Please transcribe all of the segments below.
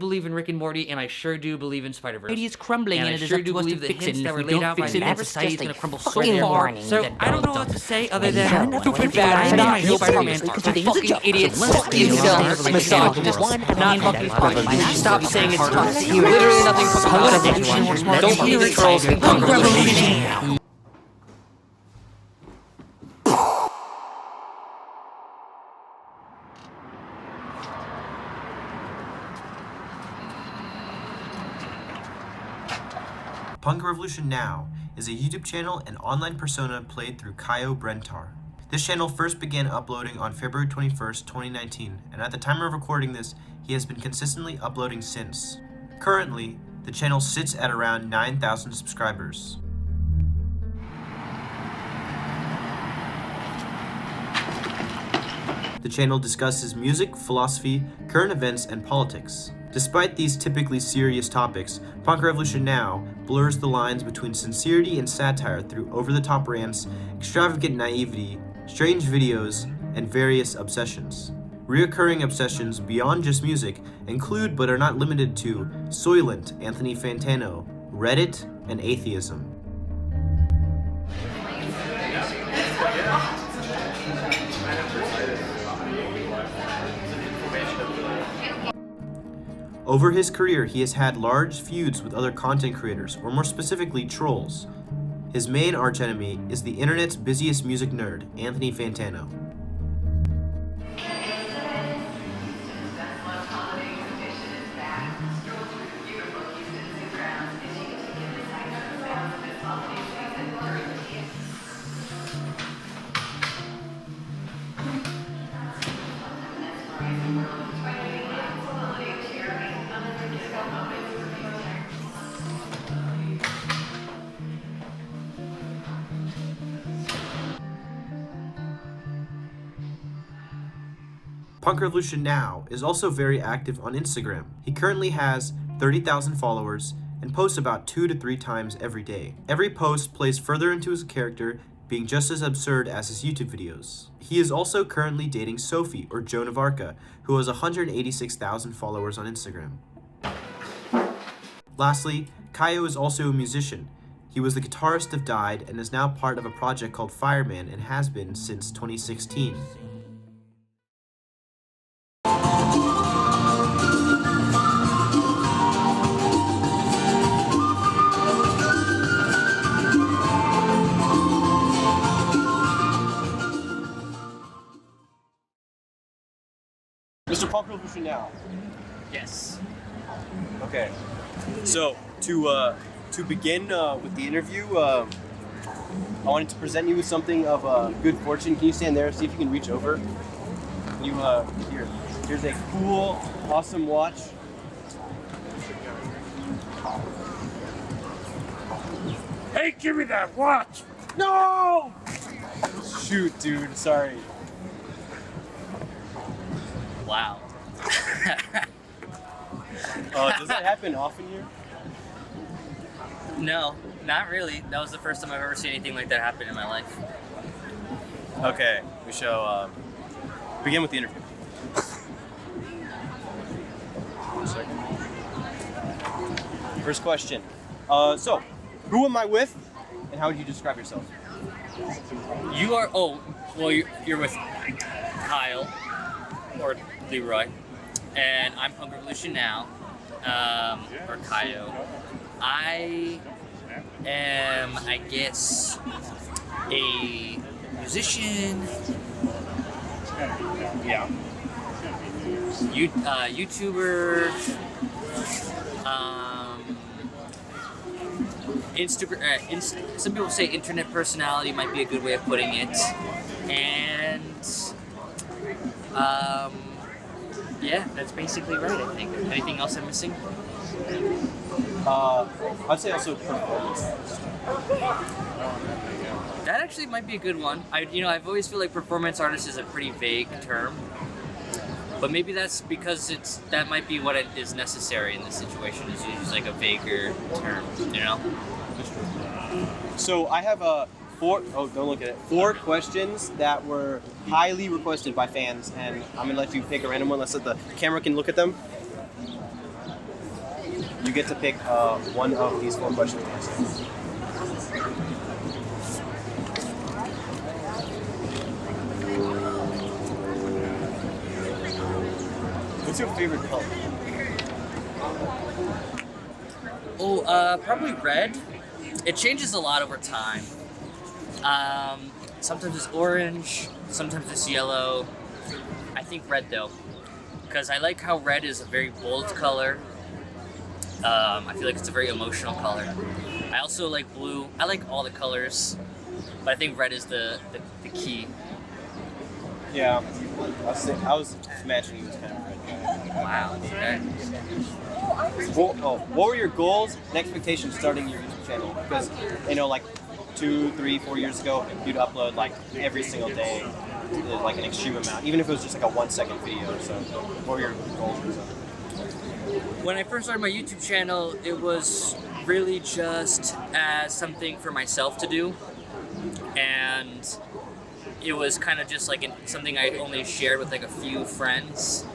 believe in Rick and Morty, and I sure do believe in Spider-Verse. Society is crumbling, and it is up to us to fix it. And if we don't fix it, society is going to crumble so far. So I don't know what to say other than stupid bad. I hate Spider-Man. Fucking idiots. Incels, misogynist, not fucking fun. Stop saying it's tough. Literally nothing fucking. Don't hear it, trolls. Punk revolution. Punk Revolution Now is a YouTube channel and online persona played through Kaio Brentar. This channel first began uploading on February 21st, 2019, and at the time of recording this, he has been consistently uploading since. Currently, the channel sits at around 9,000 subscribers. The channel discusses music, philosophy, current events, and politics. Despite these typically serious topics, Punk Revolution Now blurs the lines between sincerity and satire through over-the-top rants, extravagant naivety, strange videos, and various obsessions. Reoccurring obsessions beyond just music include but are not limited to Soylent, Anthony Fantano, Reddit, and atheism. Over his career, he has had large feuds with other content creators, or more specifically, trolls. His main archenemy is the internet's busiest music nerd, Anthony Fantano. Punk Revolution Now is also very active on Instagram. He currently has 30,000 followers and posts about 2 to 3 times every day. Every post plays further into his character, being just as absurd as his YouTube videos. He is also currently dating Sophie, or Joan of Arca, who has 186,000 followers on Instagram. Lastly, Kaio is also a musician. He was the guitarist of Died and is now part of a project called Fireman and has been since 2016. Mr. Punk Revolution Now. Yes. Okay. So to begin with the interview, I wanted to present you with something of good fortune. Can you stand there? See if you can reach over. Here's a cool, awesome watch. Hey, give me that watch! No! Shoot, dude. Sorry. Wow. Does that happen often here? No, not really. That was the first time I've ever seen anything like that happen in my life. Okay, we shall begin with the interview. 1 second. First question. So, who am I with, and how would you describe yourself? You are, you're with Kyle, or Leroy, and I'm Punk Revolution Now, or Kaio. I am, I guess, a musician, YouTuber, Instagram. Some people say internet personality might be a good way of putting it, and yeah, that's basically right. I think. Anything else I'm missing? I'd say also performance. That actually might be a good one. I've always feel like performance artist is a pretty vague term, but maybe that's because that might be what is necessary in this situation, is use like a vaguer term, you know? So I have four questions that were highly requested by fans, and I'm gonna let you pick a random one. Let's let the camera can look at them. You get to pick one of these 4 questions to answer. What's your favorite color? Oh, probably red. It changes a lot over time. Sometimes it's orange, sometimes it's yellow. I think red though, because I like how red is a very bold color. I feel like it's a very emotional color. I also like blue. I like all the colors, but I think red is the key. Yeah, I was imagining you was kind of red. Wow. Okay. What were your goals and expectations starting your YouTube channel? Because, like 2, 3, 4 years ago, you'd upload like every single day, like an extreme amount, even if it was just like a 1-second video or so. What were your goals and stuff? When I first started my YouTube channel, it was really just as something for myself to do, and it was kind of just like something I only shared with like a few friends,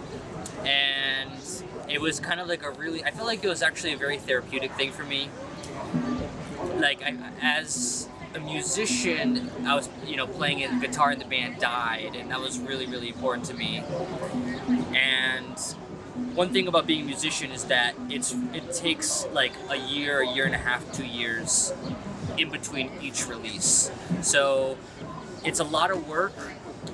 and it was kind of like I felt like it was actually a very therapeutic thing for me. Like as a musician, I was playing a guitar in the band died, and that was really, really important to me. And one thing about being a musician is that it takes like a year and a half, 2 years in between each release. So it's a lot of work,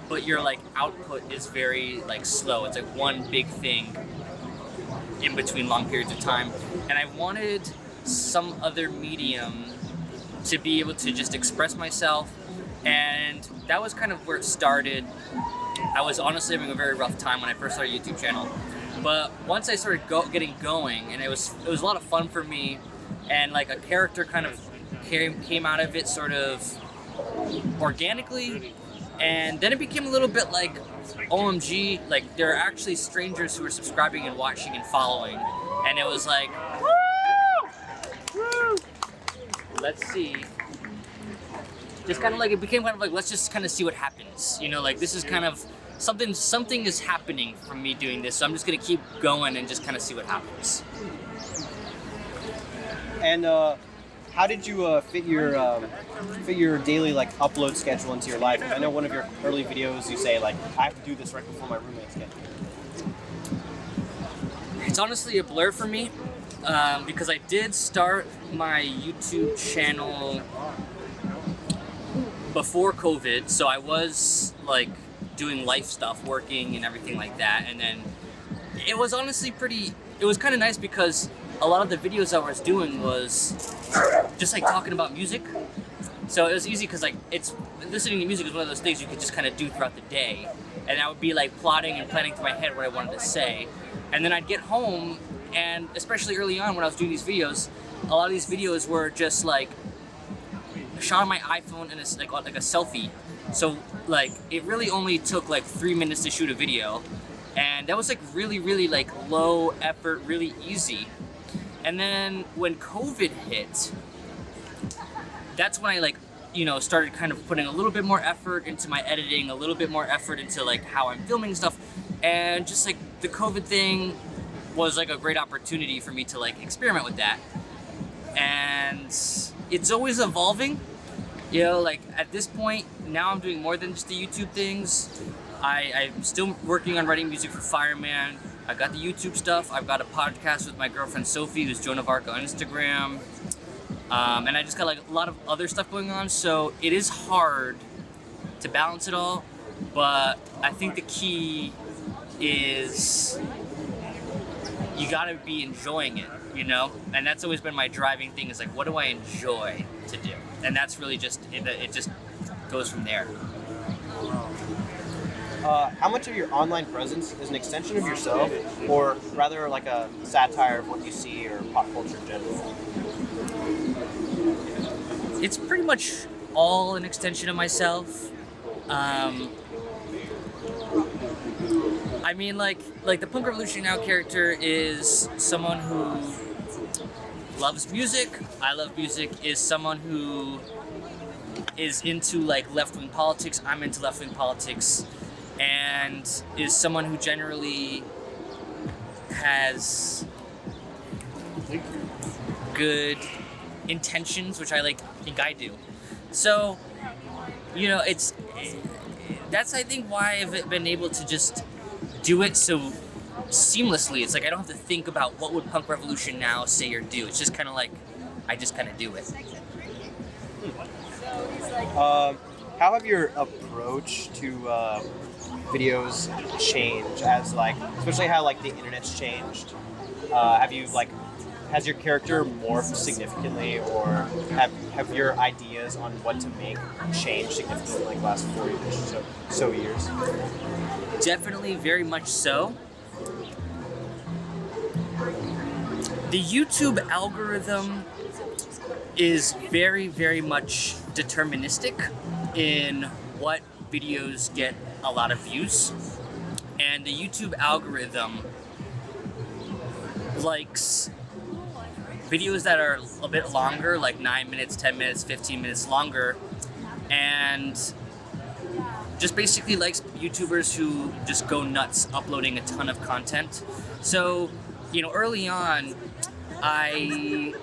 but your like output is very like slow. It's like one big thing in between long periods of time. And I wanted some other medium to be able to just express myself, and that was kind of where it started. I was honestly having a very rough time when I first started a YouTube channel, but once I started getting going, and it was a lot of fun for me, and like a character kind of came out of it sort of organically, and then it became a little bit like OMG, like there are actually strangers who are subscribing and watching and following, and it was like, woo! Let's see. Just kind of like, it became kind of like, let's just kind of see what happens. Like this is kind of something is happening from me doing this, so I'm just gonna keep going and just kind of see what happens. And how did you fit your daily like upload schedule into your life? I know one of your early videos you say like, I have to do this right before my roommates get here. It's honestly a blur for me, because I did start my YouTube channel before COVID, so I was like doing life stuff, working and everything like that, and then it was honestly it was kind of nice because a lot of the videos I was doing was just like talking about music, so it was easy because like listening to music is one of those things you could just kind of do throughout the day, and I would be like plotting and planning through my head what I wanted to say, and then I'd get home, and especially early on when I was doing these videos, a lot of these videos were just like shot on my iPhone and it's like a selfie. So like it really only took like 3 minutes to shoot a video, and that was like really, really like low effort, really easy. And then when COVID hit, that's when I like started kind of putting a little bit more effort into my editing, a little bit more effort into like how I'm filming stuff, and just like the COVID thing was like a great opportunity for me to like experiment with that. And it's always evolving, like at this point now I'm doing more than just the YouTube things. I'm still working on writing music for Fireman. I got the YouTube stuff. I've got a podcast with my girlfriend Sophie, who's Joan Of Arca on Instagram, and I just got like a lot of other stuff going on, so it is hard to balance it all, but I think the key is you gotta be enjoying it, and that's always been my driving thing, is like, what do I enjoy to do? And that's really just it just goes from there. How much of your online presence is an extension of yourself, or rather like a satire of what you see or pop culture in general? It's pretty much all an extension of myself. I mean, like the Punk Revolution Now character is someone who loves music. I love music. Is someone who is into like left-wing politics. I'm into left-wing politics, and is someone who generally has good intentions, which I think I do. So, you know, that's I think why I've been able to just do it so seamlessly. It's like I don't have to think about what would Punk Revolution Now say or do. It's just kind of like I just kind of do it. How have your approach to videos changed as like, especially how like the internet's changed? Have you like, has your character morphed significantly, or have your ideas on what to make changed significantly in like the last 4 years or so years? Definitely, very much so. The YouTube algorithm is very, very much deterministic in what videos get a lot of views. And the YouTube algorithm likes videos that are a bit longer, like 9 minutes, 10 minutes, 15 minutes longer, and just basically likes YouTubers who just go nuts uploading a ton of content. So, you know, early on, I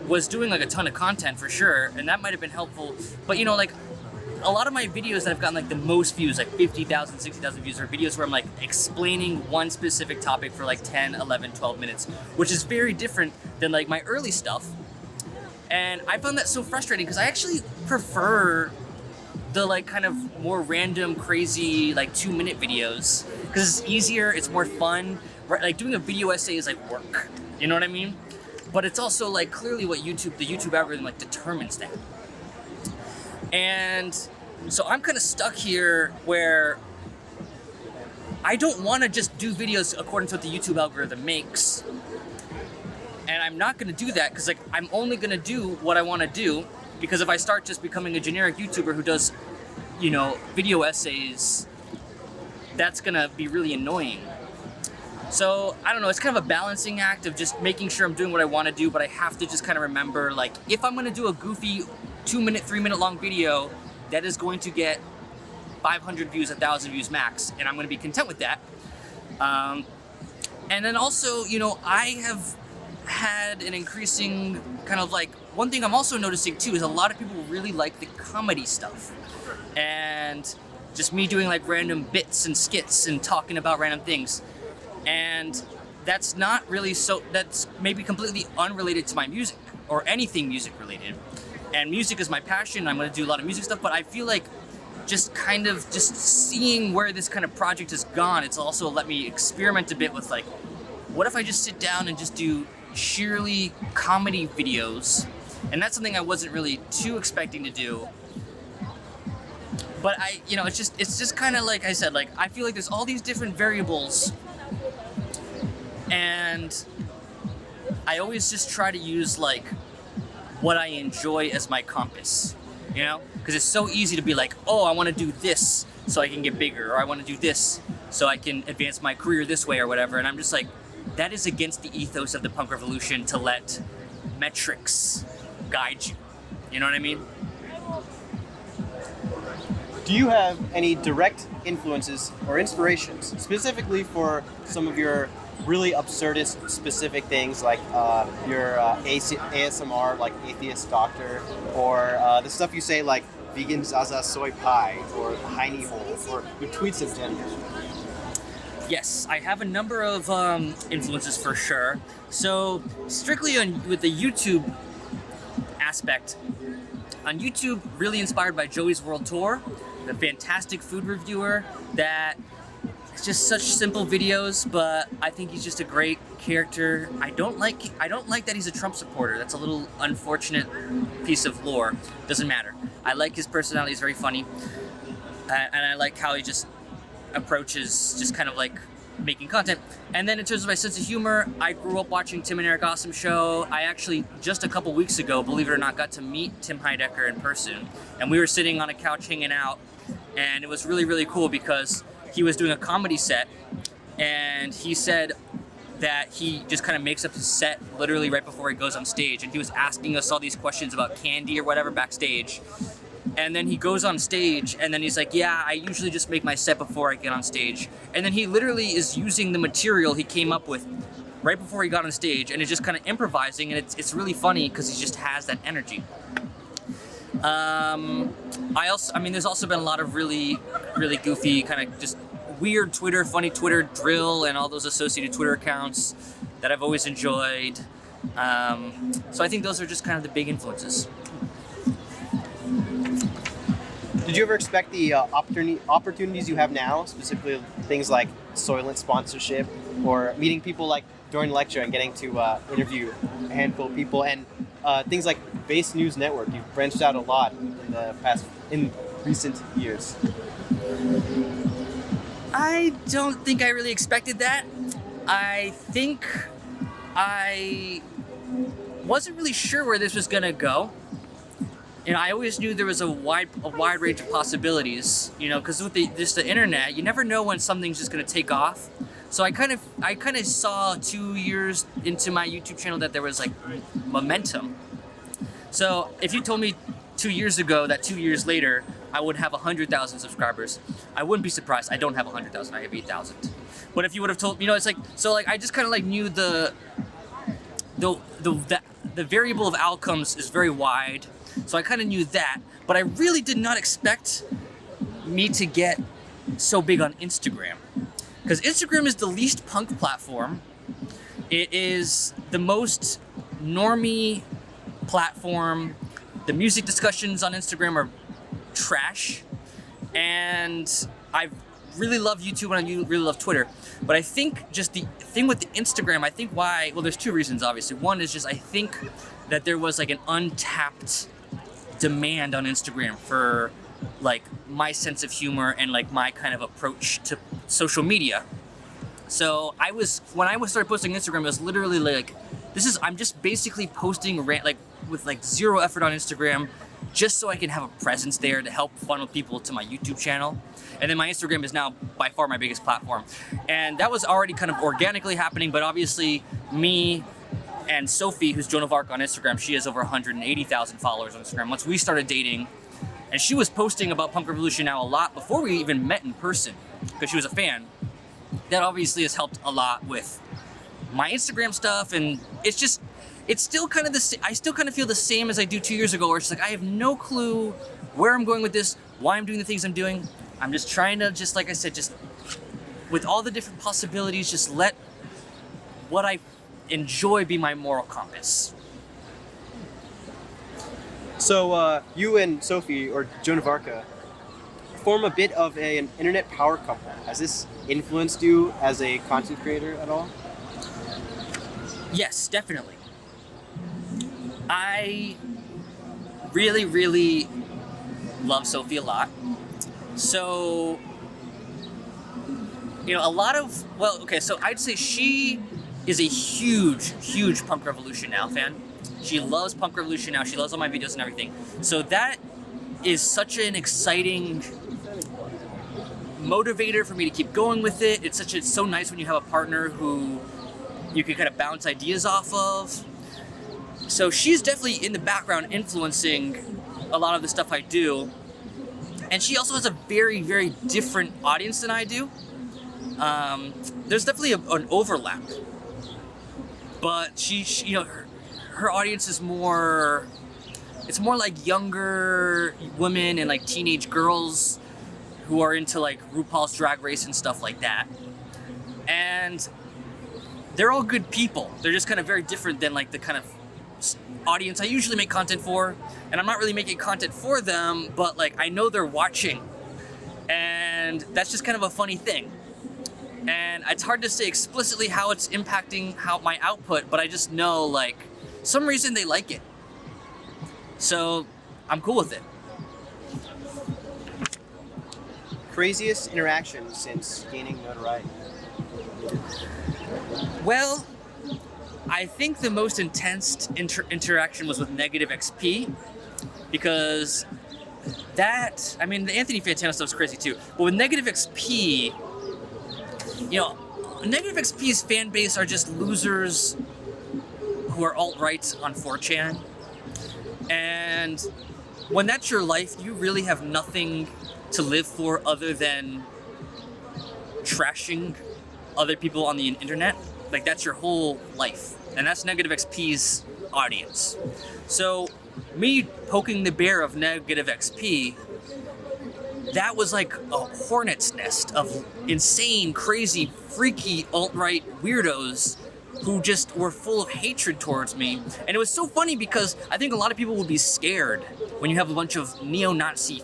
was doing like a ton of content for sure, and that might have been helpful, but you know, like a lot of my videos that have gotten like the most views, like 50,000, 60,000 views, are videos where I'm like explaining one specific topic for like 10, 11, 12 minutes, which is very different than like my early stuff. And I found that so frustrating because I actually prefer the like kind of more random, crazy, like 2-minute videos because it's easier, it's more fun. Right? Like doing a video essay is like work, you know what I mean? But it's also like clearly what the YouTube algorithm like determines that. And so I'm kind of stuck here where I don't want to just do videos according to what the YouTube algorithm makes. And I'm not going to do that because like I'm only going to do what I want to do, because if I start just becoming a generic YouTuber who does, you know, video essays, that's going to be really annoying. So, I don't know, it's kind of a balancing act of just making sure I'm doing what I want to do, but I have to just kind of remember, like, if I'm going to do a goofy 2-minute, 3-minute long video, that is going to get 500 views, 1,000 views max, and I'm going to be content with that. And then also, you know, I have had an increasing kind of like, one thing I'm also noticing too is a lot of people really like the comedy stuff. And just me doing like random bits and skits and talking about random things. And that's not really that's maybe completely unrelated to my music or anything music related. And music is my passion. I'm going to do a lot of music stuff, but I feel like just kind of just seeing where this kind of project has gone, it's also let me experiment a bit with like, what if I just sit down and just do sheerly comedy videos? And that's something I wasn't really too expecting to do. But you know, it's just kind of like I said, like I feel like there's all these different variables, and I always just try to use like what I enjoy as my compass, you know? Because it's so easy to be like, oh, I want to do this so I can get bigger, or I want to do this so I can advance my career this way or whatever. And I'm just like, that is against the ethos of the punk revolution to let metrics guide you. You know what I mean? Do you have any direct influences or inspirations specifically for some of your really absurdist specific things, like your ASMR, like atheist doctor, or the stuff you say like vegan Zaza soy pie, or Heiney Hole, or your tweets in general? Yes, I have a number of influences for sure. So strictly with the YouTube aspect, on YouTube, really inspired by Joey's World Tour, the fantastic food reviewer that it's just such simple videos, but I think he's just a great character. I don't like that he's a Trump supporter. That's a little unfortunate piece of lore. Doesn't matter. I like his personality. He's very funny, and I like how he just approaches just kind of like making content. And then in terms of my sense of humor, I grew up watching Tim and Eric Awesome Show. I actually just a couple weeks ago, believe it or not, got to meet Tim Heidecker in person, and we were sitting on a couch hanging out, and it was really, really cool because he was doing a comedy set, and he said that he just kind of makes up his set literally right before he goes on stage, and he was asking us all these questions about candy or whatever backstage. And then he goes on stage, and then he's like, yeah, I usually just make my set before I get on stage. And then he literally is using the material he came up with right before he got on stage, and is just kind of improvising, and it's really funny because he just has that energy. There's also been a lot of really goofy, kind of just weird funny Twitter drill, and all those associated Twitter accounts that I've always enjoyed. So I think those are just kind of the big influences. Did you ever expect the opportunities you have now, specifically things like Soylent sponsorship, or meeting people like during lecture and getting to interview a handful of people, and things like Base News Network? You've branched out a lot in recent years. I don't think I really expected that. I think I wasn't really sure where this was gonna go. I always knew there was a wide range of possibilities, because with the internet, you never know when something's just gonna take off. So I kind of saw 2 years into my YouTube channel that there was like momentum. So if you told me 2 years ago that 2 years later I would have 100,000 subscribers, I wouldn't be surprised. I don't have 100,000. I have 8,000. But if you would have told, it's like, so like I just kind of like knew the variable of outcomes is very wide. So I kind of knew that, but I really did not expect me to get so big on Instagram. Because Instagram is the least punk platform. It is the most normie platform. The music discussions on Instagram are trash. And I really love YouTube and I really love Twitter. But I think just the thing with the Instagram, there's two reasons, obviously. One is just I think that there was like an untapped demand on Instagram for like my sense of humor and like my kind of approach to social media. So when I started posting Instagram, it was literally like, I'm just basically posting with like zero effort on Instagram, just so I can have a presence there to help funnel people to my YouTube channel. And then my Instagram is now by far my biggest platform. And that was already kind of organically happening, but obviously me and Sophie, who's Joan of Arca on Instagram, she has over 180,000 followers on Instagram. Once we started dating, and she was posting about Punk Revolution Now a lot before we even met in person, because she was a fan. That obviously has helped a lot with my Instagram stuff, and it's still kind of I still kind of feel the same as I do 2 years ago, where it's like I have no clue where I'm going with this, why I'm doing the things I'm doing. I'm just trying to, just like I said, just with all the different possibilities, just let what I enjoy be my moral compass. So you and Sophie, or Joan of Arca, form a bit of an internet power couple. Has this influenced you as a content creator at all? Yes, definitely. I really, really love Sophie a lot. So, so I'd say she is a huge Punk Revolution Now fan. She loves Punk Revolution Now. She loves all my videos and everything. So that is such an exciting motivator for me to keep going with it. It's so nice when you have a partner who you can kind of bounce ideas off of. So she's definitely in the background influencing a lot of the stuff I do. And she also has a very, very different audience than I do. There's definitely an overlap. But her audience is more, it's more like younger women and like teenage girls who are into like RuPaul's Drag Race and stuff like that. And they're all good people. They're just kind of very different than like the kind of audience I usually make content for. And I'm not really making content for them, but like I know they're watching. And that's just kind of a funny thing. And it's hard to say explicitly how it's impacting my output, but I just know like some reason they like it. So I'm cool with it. Craziest interaction since gaining notoriety? Well, I think the most intense interaction was with Negative XP, because the Anthony Fantano stuff is crazy too. But with Negative XP, Negative XP's fan base are just losers who are alt-right on 4chan. And when that's your life, you really have nothing to live for other than trashing other people on the internet. Like that's your whole life, and that's Negative XP's audience. So me poking the bear of Negative XP, that was like a hornet's nest of insane, crazy, freaky alt-right weirdos who just were full of hatred towards me. And it was so funny because I think a lot of people will be scared when you have a bunch of neo-Nazi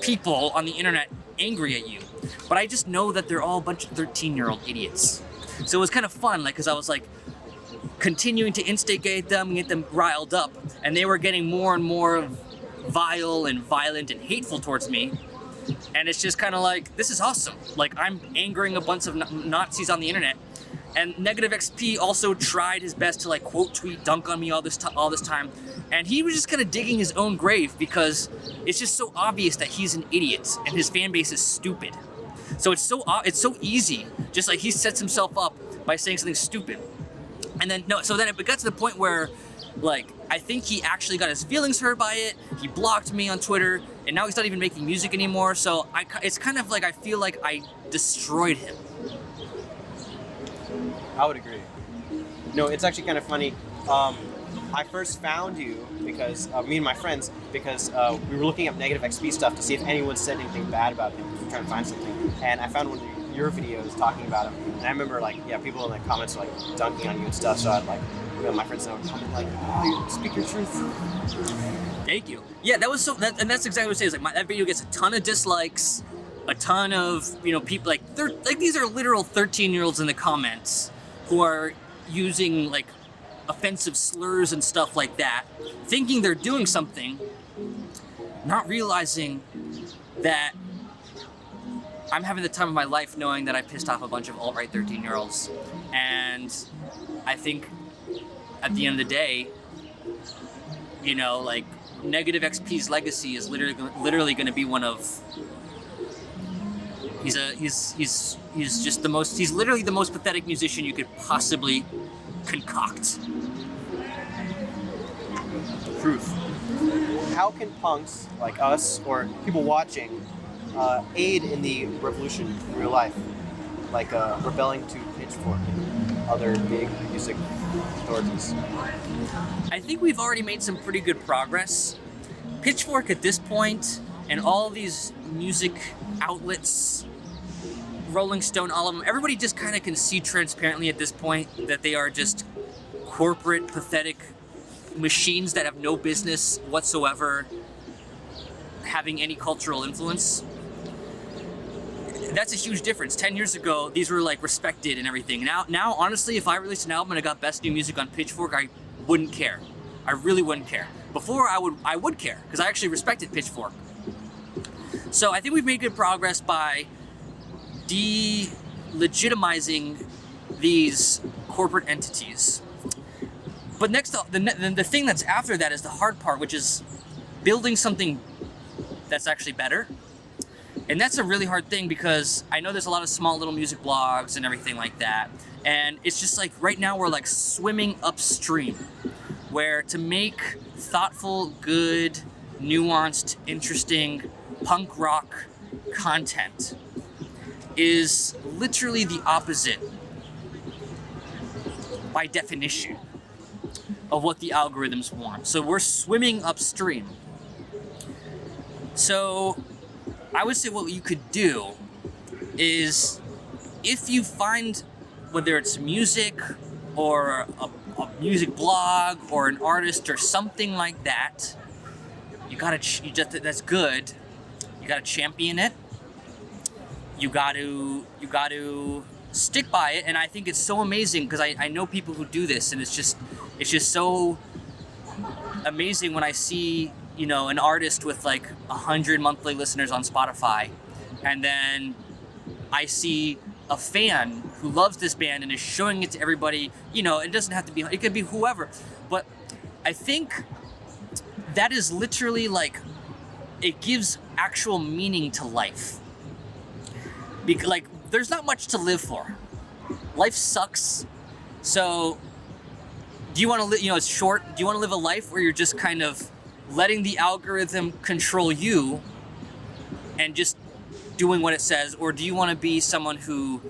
people on the internet angry at you. But I just know that they're all a bunch of 13-year-old idiots. So it was kind of fun, like, because I was like continuing to instigate them and get them riled up, and they were getting more and more vile and violent and hateful towards me. And it's just kind of like, this is awesome. Like, I'm angering a bunch of Nazis on the internet. And Negative XP also tried his best to like quote tweet, dunk on me all this time. And he was just kind of digging his own grave because it's just so obvious that he's an idiot and his fan base is stupid. So it's so easy. Just like he sets himself up by saying something stupid. And then so then it got to the point where, like, I think he actually got his feelings hurt by it. He blocked me on Twitter, and now he's not even making music anymore. So it's kind of like I feel like I destroyed him. I would agree. No, it's actually kind of funny. I first found you because me and my friends, because we were looking up Negative XP stuff to see if anyone said anything bad about him. We were trying to find something, and I found one of your videos talking about him. And I remember, like, yeah, people in the comments were like dunking on you and stuff. So I'd like, my friends would comment like, oh, speak your truth. Thank you. Yeah, that was so, and that's exactly what I was saying. Like, that video gets a ton of dislikes, a ton of people like these are literal 13-year-olds in the comments who are using like offensive slurs and stuff like that, thinking they're doing something, not realizing that I'm having the time of my life knowing that I pissed off a bunch of alt-right 13-year-olds. And I think at the end of the day, like Negative XP's legacy is literally going to be one of, he's literally the most pathetic musician you could possibly concoct. Truth. How can punks like us or people watching aid in the revolution in real life, like rebelling to Pitchfork and other big music authorities? I think we've already made some pretty good progress. Pitchfork at this point, and all these music outlets, Rolling Stone, all of them, everybody just kind of can see transparently at this point that they are just corporate, pathetic machines that have no business whatsoever having any cultural influence. That's a huge difference. 10 years ago, these were like respected and everything. Now, honestly, if I released an album and I got Best New Music on Pitchfork, I wouldn't care. I really wouldn't care. Before, I would care, because I actually respected Pitchfork. So I think we've made good progress by delegitimizing these corporate entities. But next, the thing that's after that is the hard part, which is building something that's actually better. And that's a really hard thing because I know there's a lot of small little music blogs and everything like that. And it's just like right now we're like swimming upstream, where to make thoughtful, good, nuanced, interesting punk rock content is literally the opposite, by definition, of what the algorithms want. So we're swimming upstream. So I would say what you could do is, if you find, whether it's music or a music blog or an artist or something like that, that's good. You gotta champion it. You got to stick by it, and I think it's so amazing because I know people who do this, and it's just so amazing when I see an artist with like 100 monthly listeners on Spotify, and then I see a fan who loves this band and is showing it to everybody. It doesn't have to be, it could be whoever, but I think that is literally like, it gives actual meaning to life. Because like, there's not much to live for. Life sucks. So do you want to live, it's short. Do you want to live a life where you're just kind of letting the algorithm control you and just doing what it says? Or do you want to be someone who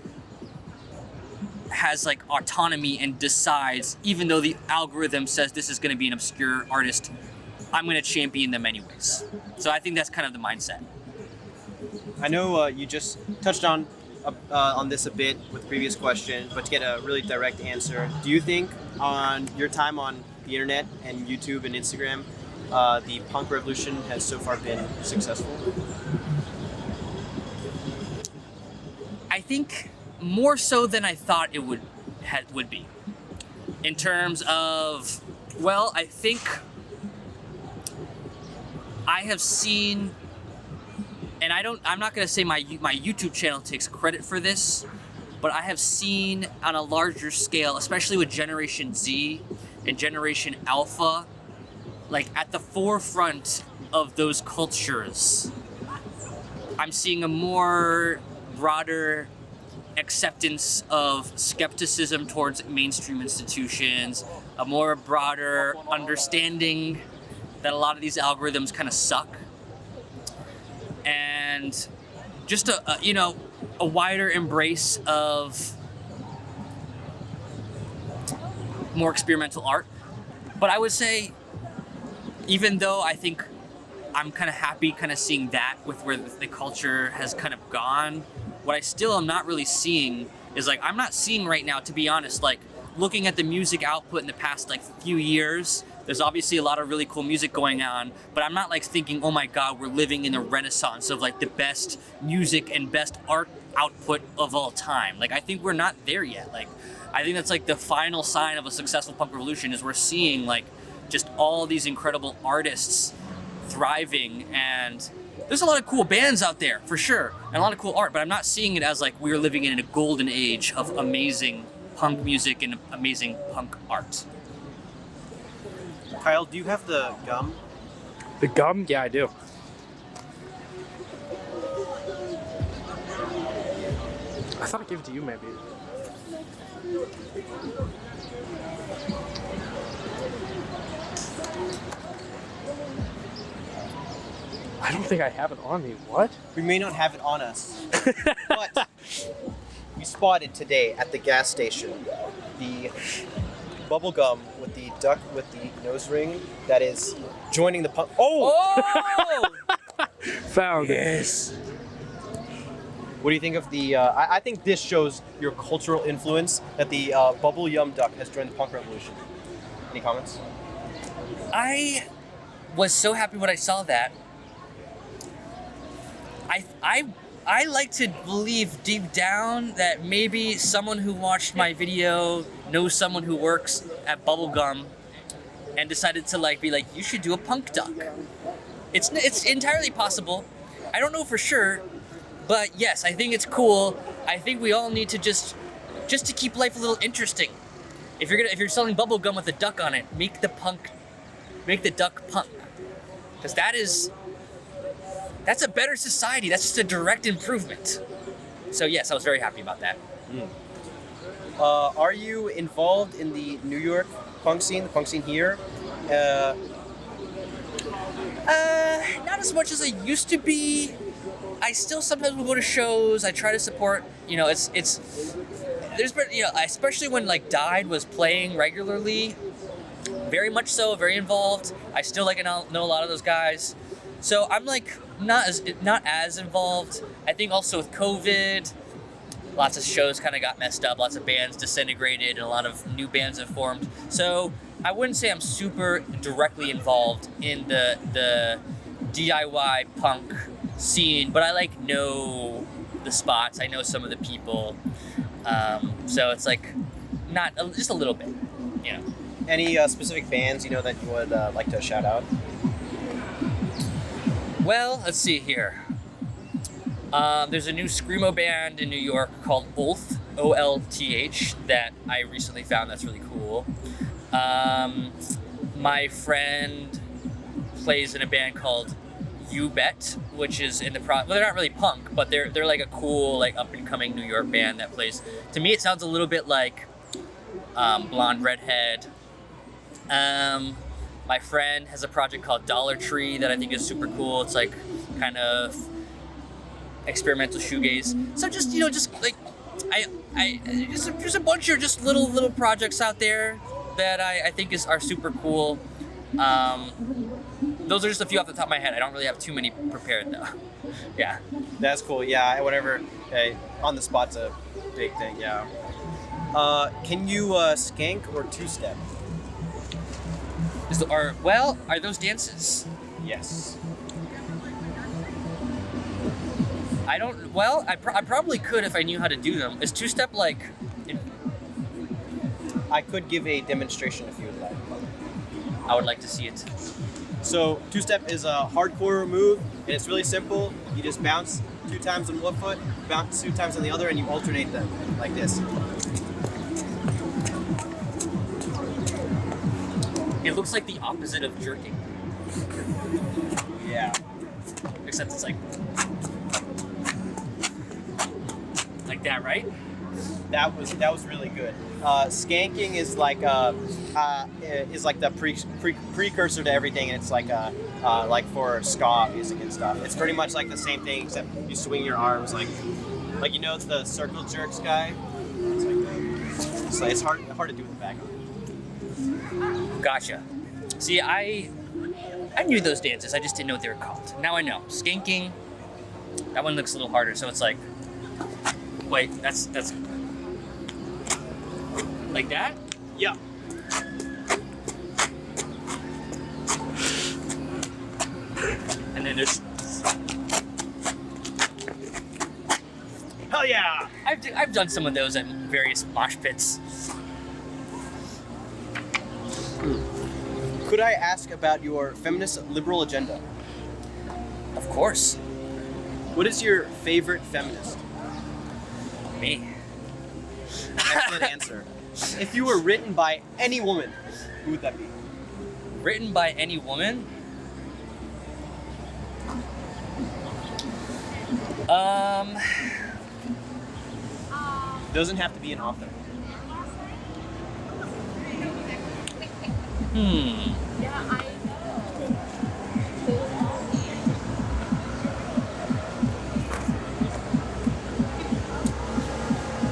has like autonomy and decides, even though the algorithm says this is going to be an obscure artist, I'm going to champion them anyways. So I think that's kind of the mindset. I know you just touched on this a bit with the previous question, but to get a really direct answer, do you think on your time on the internet and YouTube and Instagram, the punk revolution has so far been successful? I think more so than I thought it would be. In terms of, well, I think I have seen, and I'm not going to say my YouTube channel takes credit for this, but I have seen on a larger scale, especially with Generation Z and Generation Alpha, like at the forefront of those cultures, I'm seeing a more broader acceptance of skepticism towards mainstream institutions, a more broader understanding that a lot of these algorithms kind of suck, and just a wider embrace of more experimental art. But I would say, even though I think I'm kind of happy kind of seeing that with where the culture has kind of gone, what I still am not really seeing is, like, I'm not seeing right now, to be honest, like, looking at the music output in the past, like, few years, there's obviously a lot of really cool music going on, but I'm not, like, thinking, oh my god, we're living in a renaissance of, like, the best music and best art output of all time. Like, I think we're not there yet. Like, I think that's, like, the final sign of a successful punk revolution is we're seeing, like, just all these incredible artists thriving, and there's a lot of cool bands out there, for sure, and a lot of cool art, but I'm not seeing it as, like, we're living in a golden age of amazing punk music and amazing punk art. Kyle, do you have the gum? The gum? Yeah, I do. I thought I gave it to you, maybe. I don't think I have it on me. What? We may not have it on us, but we spotted today at the gas station the bubble gum with the duck with the nose ring that is joining the punk. Oh! Found Yes. What do you think of the? I think this shows your cultural influence that the bubble yum duck has joined the punk revolution. Any comments? I was so happy when I saw that. I like to believe deep down that maybe someone who watched my video knows someone who works at Bubblegum and decided to, like, be like, you should do a punk duck. It's entirely possible. I don't know for sure, but yes, I think it's cool. I think we all need to just to keep life a little interesting. If you're selling bubblegum with a duck on it, make the duck punk. Because that's a better society. That's just a direct improvement. So yes, I was very happy about that. Are you involved in the New York punk scene, the punk scene here? Not as much as I used to be. I still sometimes will go to shows. I try to support. There's been, especially when, like, Died was playing regularly. Very much so, very involved. I still, like, know a lot of those guys. So I'm, like, not as involved. I think also with COVID, lots of shows kind of got messed up, lots of bands disintegrated, and a lot of new bands have formed. So I wouldn't say I'm super directly involved in the DIY punk scene, but I, like, know the spots. I know some of the people. So it's, like, not just a little bit, Any specific bands that you would like to shout out? Well, let's see here. There's a new screamo band in New York called Olth, O-L-T-H, that I recently found that's really cool. My friend plays in a band called You Bet, which is in the well, they're not really punk, but they're like a cool, like, up-and-coming New York band that plays. To me, it sounds a little bit like Blonde Redhead. My friend has a project called Dollar Tree that I think is super cool. It's, like, kind of experimental shoegaze. So just like there's a bunch of just little projects out there that I think are super cool. Those are just a few off the top of my head. I don't really have too many prepared though. Yeah. That's cool. Yeah, whatever. Hey, on the spot's a big thing. Yeah. Can you skank or two-step? Are those dances? Yes. I don't. Well, I probably could if I knew how to do them. Is two-step like? I could give a demonstration if you would like. I would like to see it. So two-step is a hardcore move, and it's really simple. You just bounce 2 times on one foot, bounce 2 times on the other, and you alternate them like this. It looks like the opposite of jerking, Yeah. except it's like that, right? That was really good. Skanking is like the precursor to everything, and it's like for ska music and stuff. It's pretty much like the same thing, except you swing your arms like it's the circle jerks guy. It's like that. So it's hard to do with the back on. Gotcha. See, I knew those dances. I just didn't know what they were called. Now I know. Skanking. That one looks a little harder. So it's like, wait, that's like that. Yeah. And then there's. Hell yeah! I've done some of those at various mosh pits. Could I ask about your feminist liberal agenda? Of course. What is your favorite feminist? Me. Excellent answer. If you were written by any woman, who would that be? Written by any woman? Doesn't have to be an author.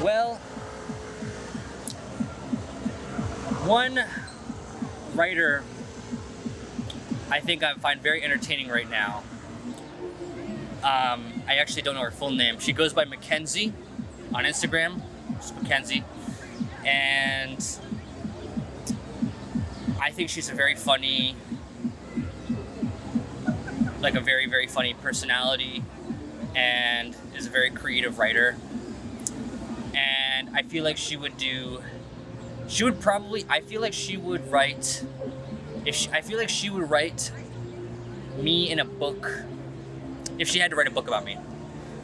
Well, one writer I think I find very entertaining right now. I actually don't know her full name. She goes by Mackenzie on Instagram. Just Mackenzie. And I think she's a very funny, like a very, very funny personality, and is a very creative writer. And I feel like she would write, I feel like she would write me in a book, if she had to write a book about me.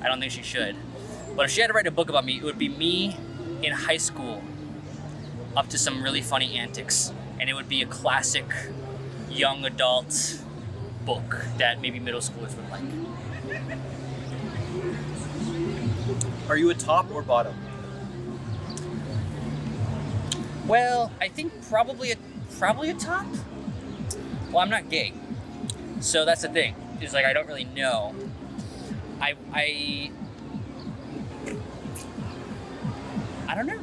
I don't think she should. But if she had to write a book about me, it would be me in high school, up to some really funny antics. And it would be a classic young adult book that maybe middle schoolers would like. Are you a top or bottom? Well, I think probably a top. Well, I'm not gay, so that's the thing. Is like I don't really know. I don't know.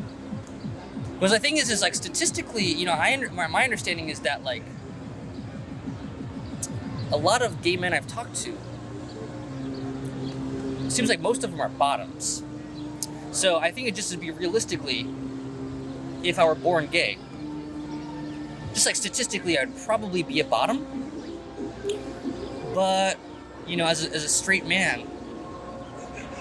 Because the thing is like statistically, my understanding is that like a lot of gay men I've talked to, it seems like most of them are bottoms. So I think it just would be realistically, if I were born gay, just like statistically, I'd probably be a bottom. But, as a straight man,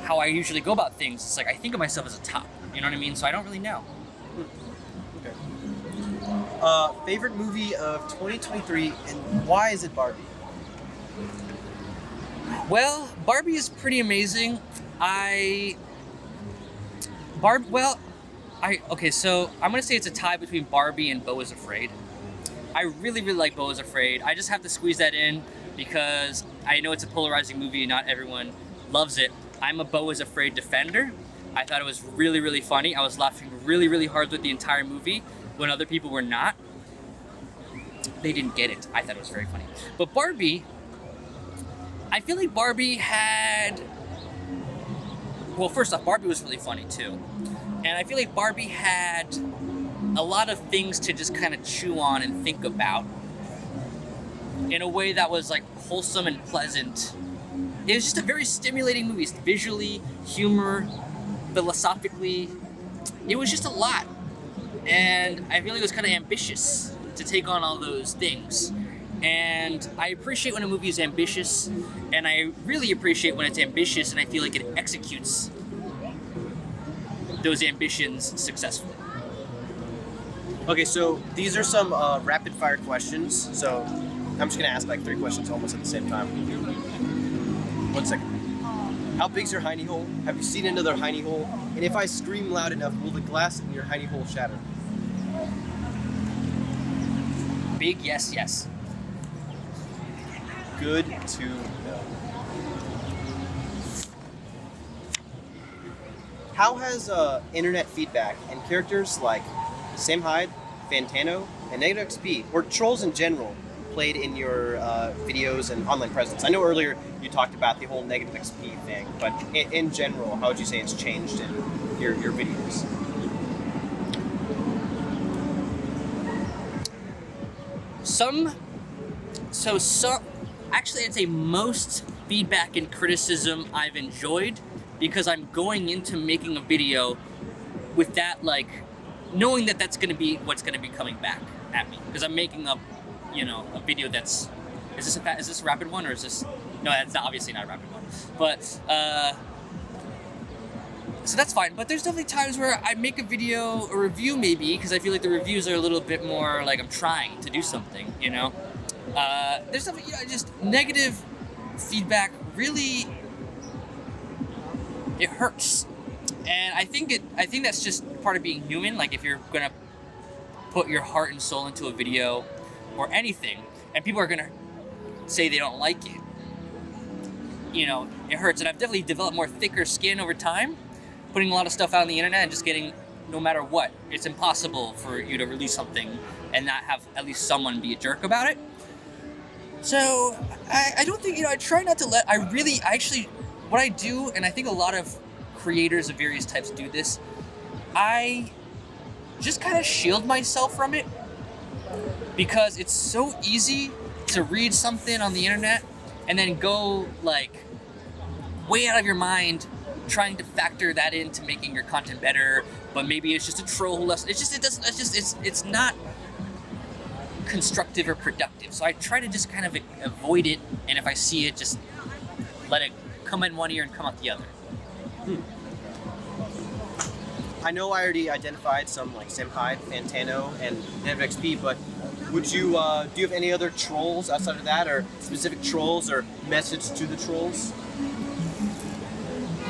how I usually go about things, it's like I think of myself as a top. You know what I mean? So I don't really know. Okay. Favorite movie of 2023, and why is it Barbie? Well, Barbie is pretty amazing. Okay, so I'm gonna say it's a tie between Barbie and Beau is Afraid. I really, really like Beau is Afraid. I just have to squeeze that in because I know it's a polarizing movie and not everyone loves it. I'm a Beau is Afraid defender. I thought it was really, really funny. I was laughing really, really hard with the entire movie when other people were not. They didn't get it. I thought it was very funny. But Barbie, I feel like Barbie had well, first off, Barbie was really funny too. And I feel like Barbie had a lot of things to just kind of chew on and think about in a way that was like wholesome and pleasant. It was just a very stimulating movie, visually, humor, philosophically. It was just a lot. And I feel like it was kind of ambitious to take on all those things. And I appreciate when a movie is ambitious, and I really appreciate when it's ambitious and I feel like it executes those ambitions successfully. Okay, so these are some rapid fire questions. So I'm just gonna ask like 3 questions almost at the same time. 1 second. How big's your Heiney Hole? Have you seen another Heiney Hole? And if I scream loud enough, will the glass in your Heiney Hole shatter? Big yes, yes. Good to know. How has internet feedback and characters like Sam Hyde, Fantano, and Negative XP, or trolls in general, played in your videos and online presence? I know earlier you talked about the whole Negative XP thing, but in general, how would you say it's changed in your videos? Actually, I'd say most feedback and criticism I've enjoyed, because I'm going into making a video with that, like, knowing that that's going to be what's going to be coming back at me, because I'm making a video that's, is this a rapid one, or is this, no, that's obviously not a rapid one, but, so that's fine. But there's definitely times where I make a video, a review maybe, because I feel like the reviews are a little bit more like I'm trying to do something, you know? There's definitely, just negative feedback really, it hurts. And I think that's just part of being human. Like, if you're gonna put your heart and soul into a video or anything, and people are gonna say they don't like it, it hurts. And I've definitely developed more thicker skin over time, putting a lot of stuff out on the internet and just getting, no matter what, it's impossible for you to release something and not have at least someone be a jerk about it. So I don't think, I try not to what I do, and I think a lot of creators of various types do this, I just kind of shield myself from it, because it's so easy to read something on the internet and then go like way out of your mind trying to factor that into making your content better, but maybe it's just a troll who it's not constructive or productive. So I try to just kind of avoid it, and if I see it, just let it come in one ear and come out the other. I know I already identified some like Sam Hyde, Fantano, and Negative XP, but would you do you have any other trolls outside of that, or specific trolls or message to the trolls?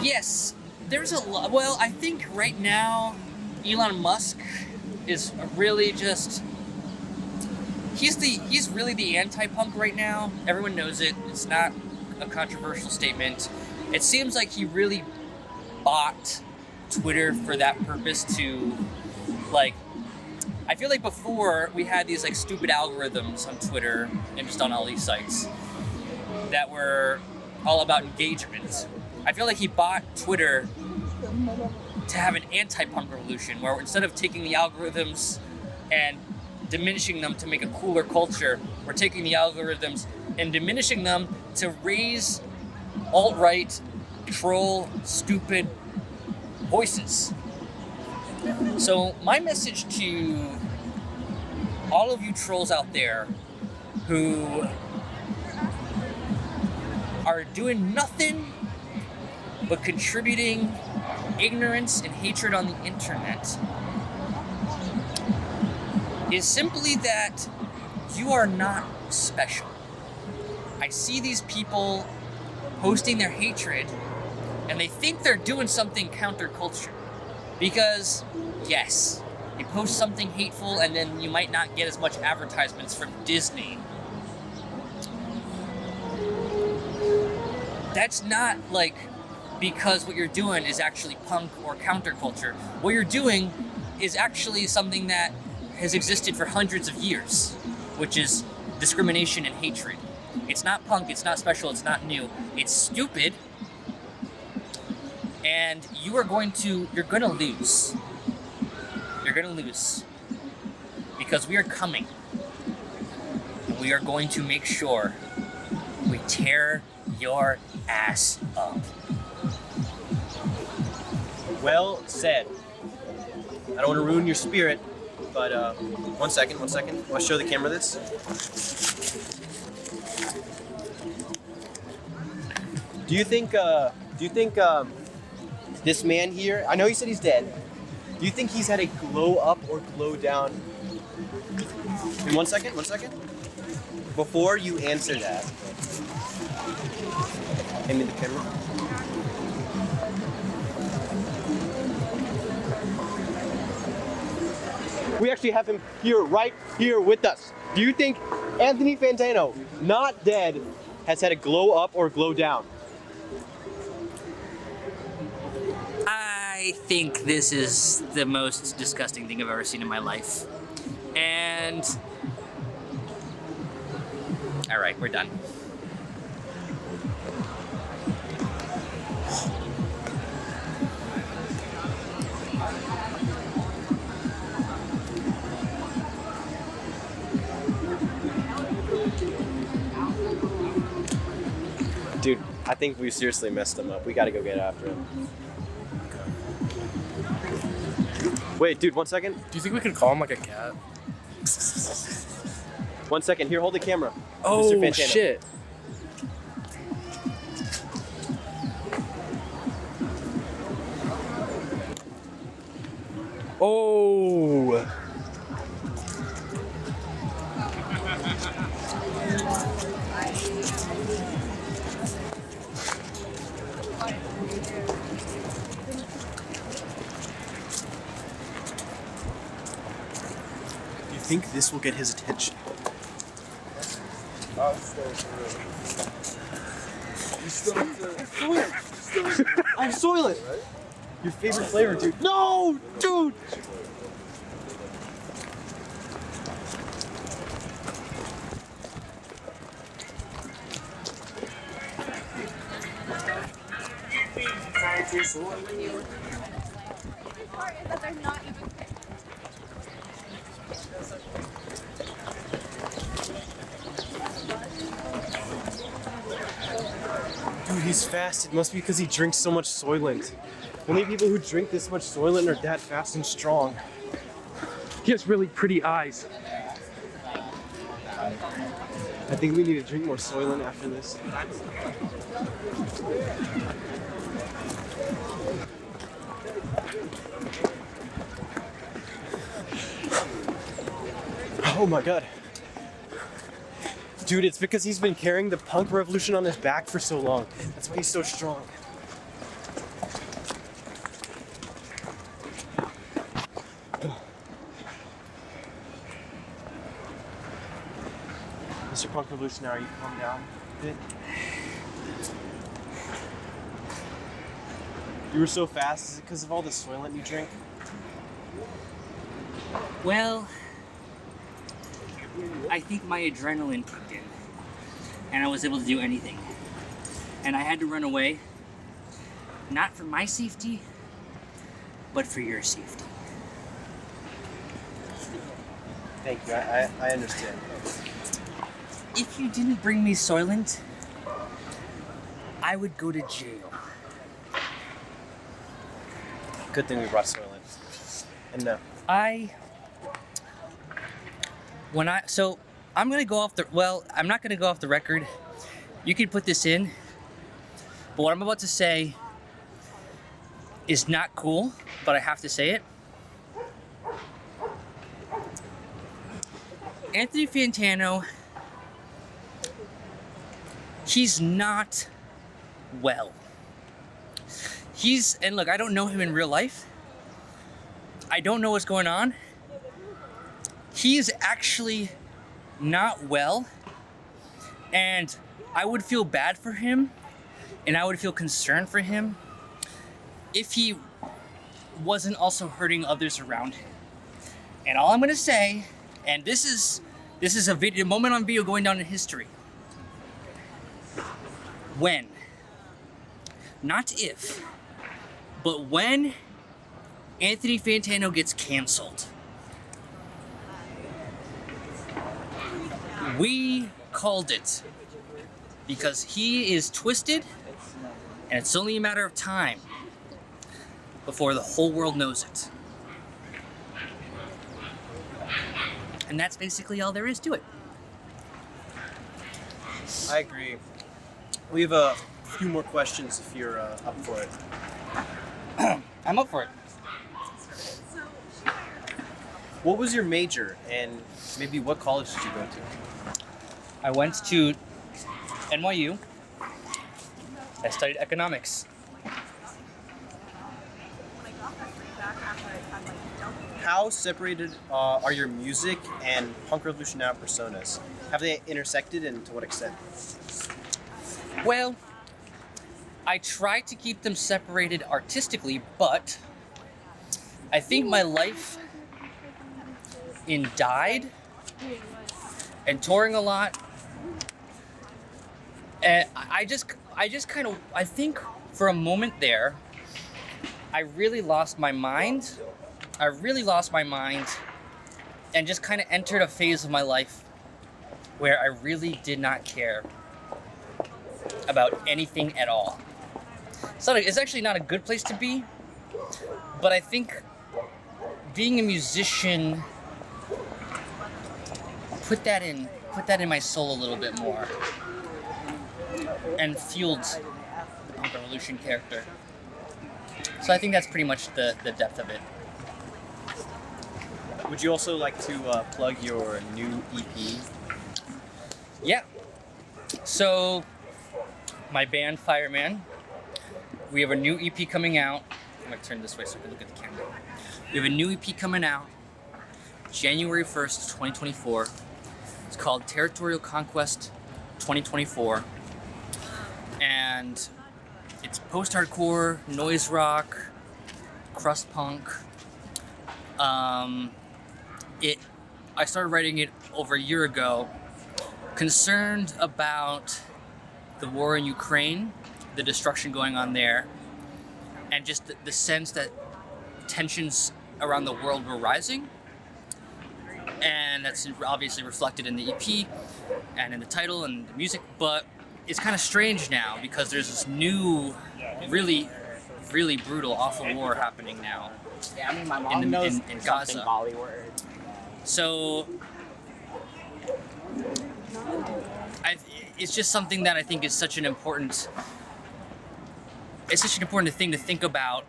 Yes, there's a lot. Well, I think right now Elon Musk is really just, he's really the anti-punk right now. Everyone knows it. It's not a controversial statement. It seems like he really bought Twitter for that purpose to, like, I feel like before we had these like stupid algorithms on Twitter and just on all these sites that were all about engagement. I feel like he bought Twitter to have an anti-punk revolution, where instead of taking the algorithms and diminishing them to make a cooler culture, we're taking the algorithms and diminishing them to raise alt-right, troll, stupid voices. So my message to all of you trolls out there who are doing nothing but contributing ignorance and hatred on the internet is simply that you are not special. I see these people posting their hatred and they think they're doing something counterculture, because yes, you post something hateful and then you might not get as much advertisements from Disney. That's not like because what you're doing is actually punk or counterculture. What you're doing is actually something that has existed for hundreds of years, which is discrimination and hatred. It's not punk, it's not special, it's not new. It's stupid, And you're gonna lose. You're gonna lose. Because we are coming. And we are going to make sure we tear your ass up. Well said. I don't want to ruin your spirit, but one second. I'll show the camera this. Do you think this man here, I know you said he's dead. Do you think he's had a glow up or glow down? In one second. Before you answer that, hand me the camera. We actually have him here, right here with us. Do you think Anthony Fantano, not dead, has had a glow up or glow down? I think this is the most disgusting thing I've ever seen in my life. And all right, we're done. Dude, I think we seriously messed him up. We gotta go get after him. Wait, dude, 1 second. Do you think we could call him like a cat? 1 second. Here, hold the camera. Oh, Mr. Fantano. shit. Oh. You think this will get his attention? I'm Soylent. Your favorite flavor, dude. No, dude. Dude, he's fast. It must be because he drinks so much Soylent. Only people who drink this much Soylent are that fast and strong. He has really pretty eyes. I think we need to drink more Soylent after this. Oh my god. Dude, it's because he's been carrying the punk revolution on his back for so long. That's why he's so strong. Mr. Punk Revolutionary, you calm down a bit. You were so fast, is it because of all the Soylent you drink? Well, I think my adrenaline kicked in, and I was able to do anything. And I had to run away, not for my safety, but for your safety. Thank you, I understand. If you didn't bring me Soylent, I would go to jail. Good thing we brought Soylent. And So I'm gonna go off I'm not gonna go off the record. You can put this in, but what I'm about to say is not cool, but I have to say it. Anthony Fantano, he's not well. And look, I don't know him in real life. I don't know what's going on. He's actually not well, and I would feel bad for him, and I would feel concerned for him if he wasn't also hurting others around him. And all I'm gonna say, and this is a moment on video going down in history. When, not if, But when Anthony Fantano gets canceled, we called it, because he is twisted, and it's only a matter of time before the whole world knows it. And that's basically all there is to it. I agree. We have a few more questions if you're up for it. I'm up for it. What was your major, and maybe what college did you go to? I went to NYU. I studied economics. How separated are your music and Punk Revolution Now personas? Have they intersected, and to what extent? Well, I try to keep them separated artistically, but I think my life in Died and touring a lot, and I just kind of, I think for a moment there, I really lost my mind. And just kind of entered a phase of my life where I really did not care about anything at all. It's actually not a good place to be, but I think being a musician put that in my soul a little bit more and fueled the Punk Revolution character. So I think that's pretty much the depth of it. Would you also like to plug your new EP? Yeah. So, my band Fireman, we have a new EP coming out. I'm gonna turn this way so I can look at the camera. We have a new EP coming out January 1st, 2024. It's called Territorial Conquest 2024. And it's post-hardcore, noise rock, crust punk. I started writing it over a year ago, concerned about the war in Ukraine, the destruction going on there, and just the sense that tensions around the world were rising. And that's obviously reflected in the EP and in the title and the music, but it's kind of strange now because there's this new, really, really brutal, awful war happening now. Yeah, I mean, my mom knows in something Gaza. Bollywood. So, it's just something that I think is such an important. It's such an important thing to think about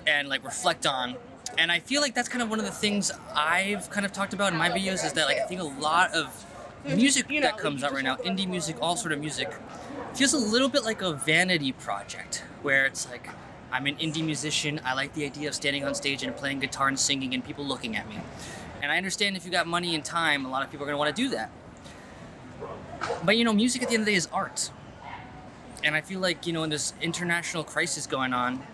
and like reflect on, and I feel like that's kind of one of the things I've kind of talked about in my videos is that like I think a lot of music that comes out right now, indie music, all sort of music, feels a little bit like a vanity project where it's like I'm an indie musician. I like the idea of standing on stage and playing guitar and singing and people looking at me. And I understand if you got money and time, a lot of people are going to want to do that. But, music at the end of the day is art. And I feel like, in this international crisis going on,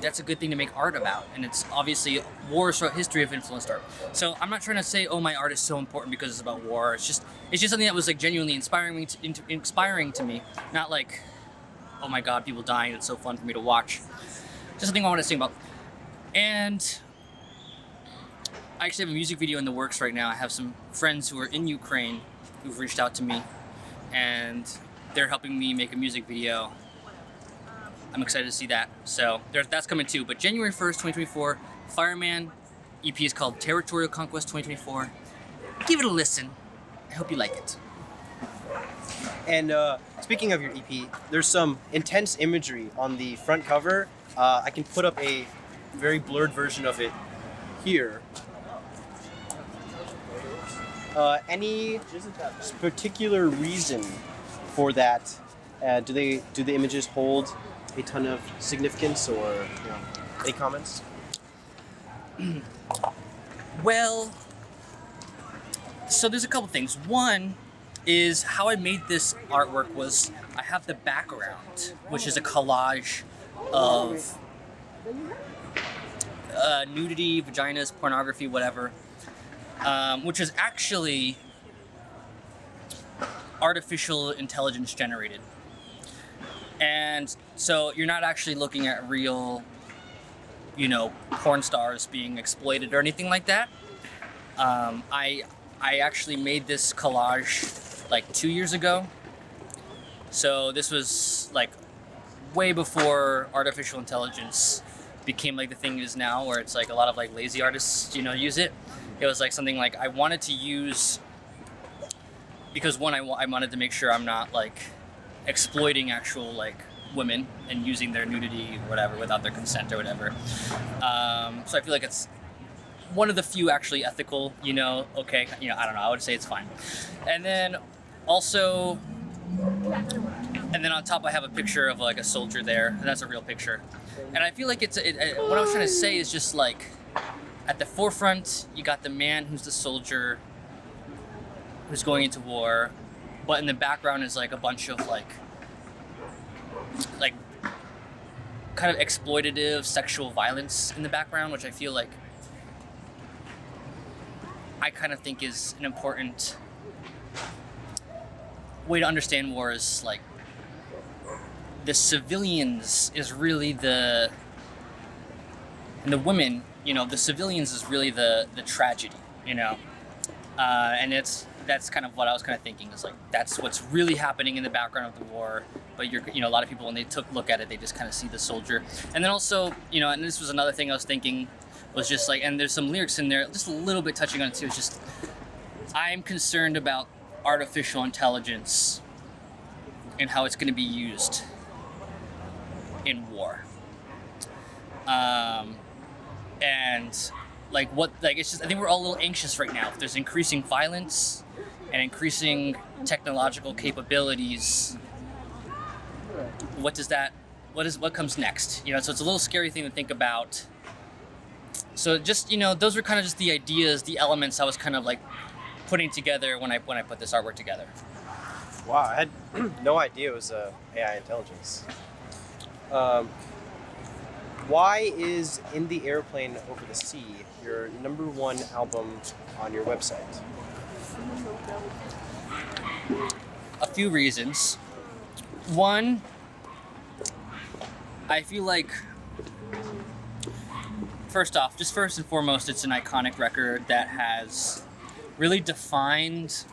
that's a good thing to make art about. And it's obviously wars throughout history have influenced art. So I'm not trying to say, oh, my art is so important because it's about war. It's just something that was like genuinely inspiring to me. Not like, oh my God, people dying. It's so fun for me to watch. Just something I want to sing about. And I actually have a music video in the works right now. I have some friends who are in Ukraine who've reached out to me, and they're helping me make a music video. I'm excited to see that. So that's coming too. But January 1st, 2024, Fireman EP is called Territorial Conquest 2024. Give it a listen. I hope you like it. And speaking of your EP, there's some intense imagery on the front cover. I can put up a very blurred version of it here. Any particular reason for that? Do the images hold a ton of significance, or any comments? Well, so there's a couple things. One is how I made this artwork was I have the background, which is a collage of nudity, vaginas, pornography, whatever, which is actually artificial intelligence generated. And so you're not actually looking at real, porn stars being exploited or anything like that. I actually made this collage like 2 years ago. So this was like way before artificial intelligence became like the thing it is now, where it's like a lot of like lazy artists, use it. It was like something like I wanted to use, because one, I wanted to make sure I'm not like exploiting actual like women and using their nudity or whatever without their consent or whatever. So I feel like it's one of the few actually ethical, I don't know, I would say it's fine. And then also, on top I have a picture of like a soldier there, and that's a real picture. And I feel like what I was trying to say is just like, at the forefront, you got the man who's the soldier who's going into war, but in the background is like a bunch of like kind of exploitative sexual violence in the background, which I feel like I kind of think is an important way to understand war. Is like the civilians is really and the women, the civilians is really the tragedy, and that's kind of what I was kind of thinking, is like that's what's really happening in the background of the war. But a lot of people, when they look at it, they just kind of see the soldier. And then also, and this was another thing I was thinking, was just like, and there's some lyrics in there just a little bit touching on it too. It's just, I'm concerned about artificial intelligence and how it's going to be used in war. And it's just, I think we're all a little anxious right now. If there's increasing violence and increasing technological capabilities, what comes next? So it's a little scary thing to think about. So just, those were kind of just the ideas, the elements I was kind of like putting together when I put this artwork together. Wow, I had no idea it was AI intelligence. Why is In the Aeroplane Over the Sea your #1 album on your website? A few reasons. One, I feel like, first and foremost, it's an iconic record that has really defined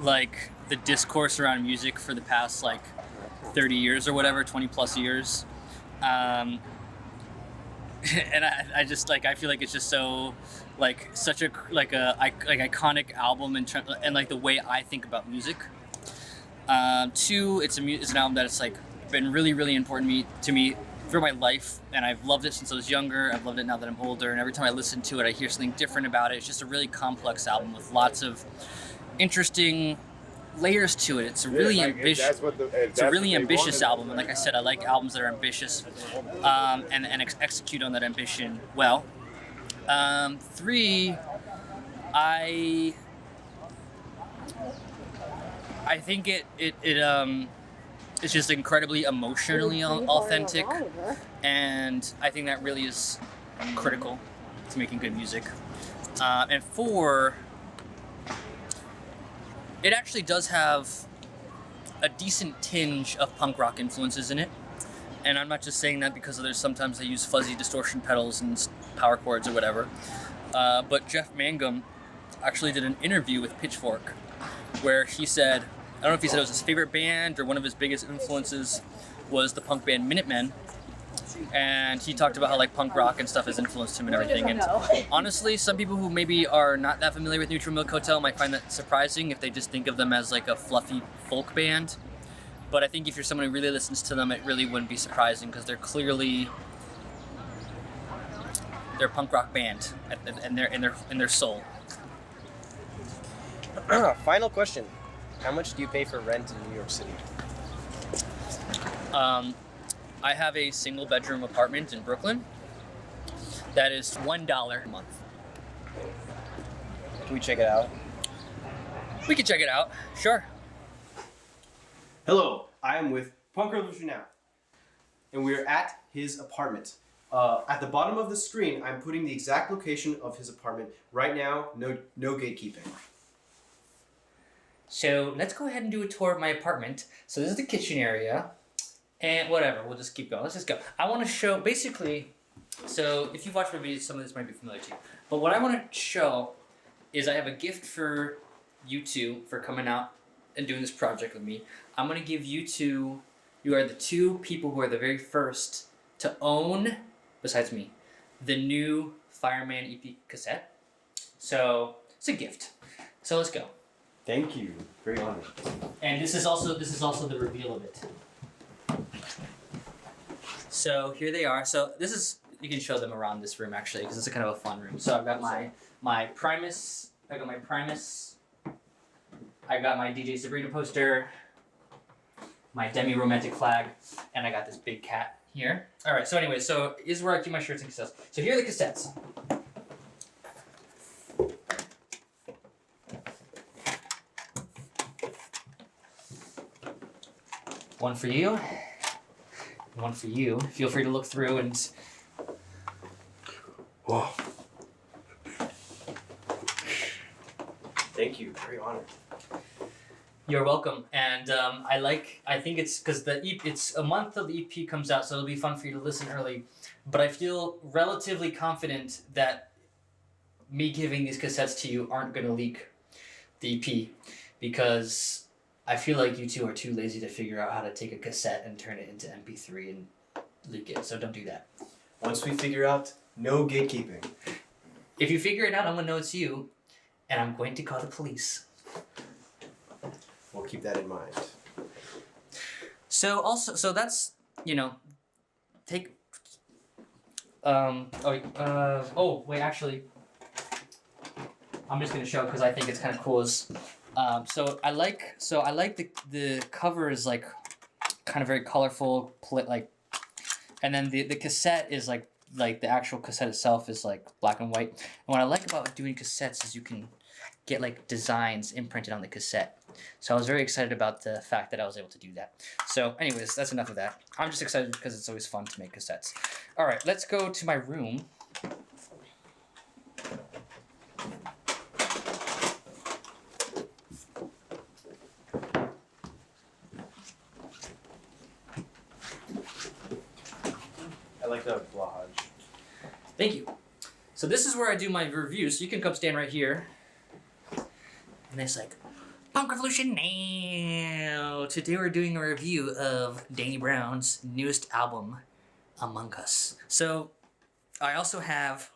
like the discourse around music for the past like 30 years or whatever, 20 plus years. And I just like, I feel like it's just so like such a iconic album and like the way I think about music. Two, it's an album that it's like been really, really important to me through my life, and I've loved it since I was younger. I've loved it now that I'm older, and every time I listen to it, I hear something different about it. It's just a really complex album with lots of interesting layers to it. It's a really ambitious. It's a really ambitious album, and like I said, I like albums that are ambitious and execute on that ambition well. Three, I think it's just incredibly emotionally authentic, and I think that really is critical to making good music. And four, it actually does have a decent tinge of punk rock influences in it. And I'm not just saying that because sometimes they use fuzzy distortion pedals and power chords or whatever. But Jeff Mangum actually did an interview with Pitchfork where he said, I don't know if he said it was his favorite band or one of his biggest influences was the punk band Minutemen. And he talked about how like punk rock and stuff has influenced him and everything. And honestly, some people who maybe are not that familiar with Neutral Milk Hotel might find that surprising if they just think of them as like a fluffy folk band. But I think if you're someone who really listens to them, it really wouldn't be surprising because they're a punk rock band in their soul. Final question. How much do you pay for rent in New York City? I have a single bedroom apartment in Brooklyn that is $1 a month. Can we check it out? We can check it out, sure. Hello, I am with Punk Revolution Now, and we're at his apartment. At the bottom of the screen, I'm putting the exact location of his apartment. Right now, no gatekeeping. So let's go ahead and do a tour of my apartment. So this is the kitchen area. And whatever, we'll just keep going. Let's just go. I want to show, basically, so if you've watched my videos, some of this might be familiar to you. But what I want to show is I have a gift for you two for coming out and doing this project with me. I'm going to give you two, you are the two people who are the very first to own, besides me, the new Fireman EP cassette. So it's a gift. So let's go. Thank you. Very honored. And this is also the reveal of it. So here they are. So this is, you can show them around this room actually, because it's a kind of a fun room. So I've got my Primus. I got my Primus. I got my DJ Sabrina poster. My Demi Romantic flag, and I got this big cat here. All right. So anyway, so this is where I keep my shirts and cassettes. So here are the cassettes. One for you, and one for you. Feel free to look through and. Whoa. Thank you. Very honored. You're welcome, and I think it's because it's a month till the EP comes out, so it'll be fun for you to listen early. But I feel relatively confident that me giving these cassettes to you aren't going to leak the EP, because I feel like you two are too lazy to figure out how to take a cassette and turn it into MP3 and leak it. So don't do that. Once we figure out, no gatekeeping. If you figure it out, I'm going to know it's you, and I'm going to call the police. We'll keep that in mind. So that's, take. Wait, actually, I'm just gonna show because I think it's kind of cool. So I like the cover is like kind of very colorful, and then the cassette is like the actual cassette itself is like black and white. And what I like about doing cassettes is you can get like designs imprinted on the cassette. So I was very excited about the fact that I was able to do that. So anyways, that's enough of that. I'm just excited because it's always fun to make cassettes. All right, let's go to my room. I like the collage. Thank you. So this is where I do my review. So you can come stand right here. And it's like, Punk Revolution now! Today we're doing a review of Danny Brown's newest album, Among Us. So, I also have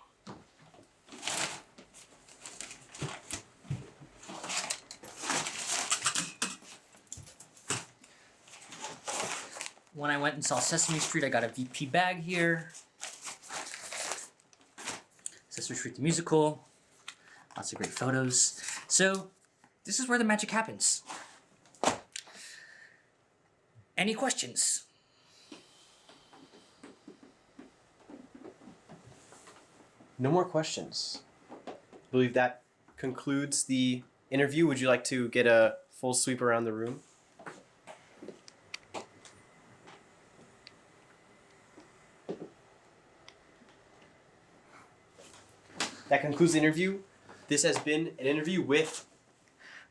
when I went and saw Sesame Street, I got a VP bag here. Sesame Street the musical. Lots of great photos. So, this is where the magic happens. Any questions? No more questions. I believe that concludes the interview. Would you like to get a full sweep around the room? That concludes the interview. This has been an interview with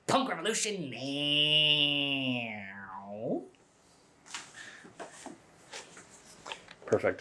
Punk Revolution now. Perfect.